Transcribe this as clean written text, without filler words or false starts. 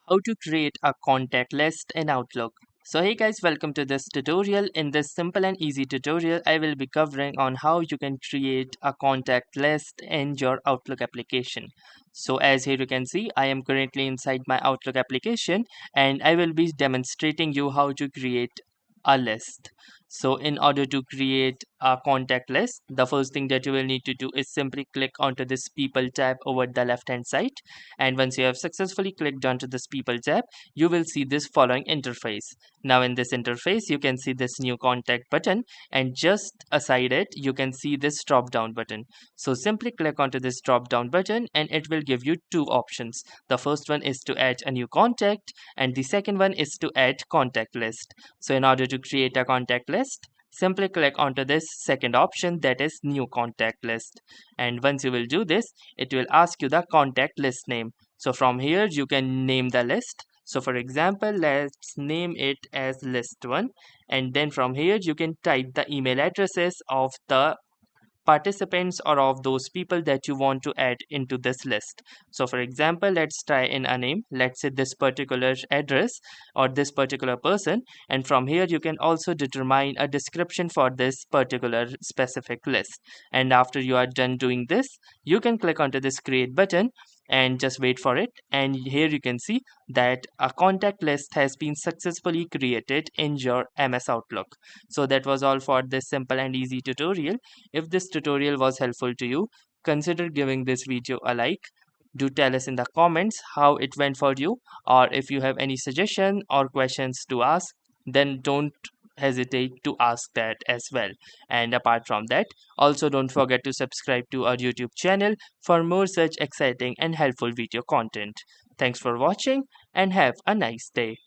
how to create a contact list in Outlook. So hey guys, welcome to this tutorial. In this simple and easy tutorial, I will be covering on how you can create a contact list in your Outlook application. So as here you can see, I am currently inside my Outlook application and I will be demonstrating you how to create a list. So in order to create a contact list, the first thing that you will need to do is simply click onto this people tab over the left hand side, and once you have successfully clicked onto this people tab, you will see this following interface. Now in this interface you can see this new contact button, and just aside it you can see this drop down button. So simply click onto this drop down button and it will give you two options. The first one is to add a new contact and the second one is to add contact list. So in order to create a contact list, simply click onto this second option, that is new contact list. And once you will do this, it will ask you the contact list name. So from here you can name the list. So for example, let's name it as list 1, and then from here you can type the email addresses of the participants or of those people that you want to add into this list. So for example, let's try in a name, let's say this particular address or this particular person, and from here you can also determine a description for this particular specific list. And after you are done doing this, you can click onto this create button and just wait for it, and here you can see that a contact list has been successfully created in your MS Outlook. So that was all for this simple and easy tutorial. If this tutorial was helpful to you, consider giving this video a like. Do tell us in the comments how it went for you, or if you have any suggestion or questions to ask, then don't hesitate to ask that as well. And apart from that, also don't forget to subscribe to our YouTube channel for more such exciting and helpful video content. Thanks for watching and have a nice day.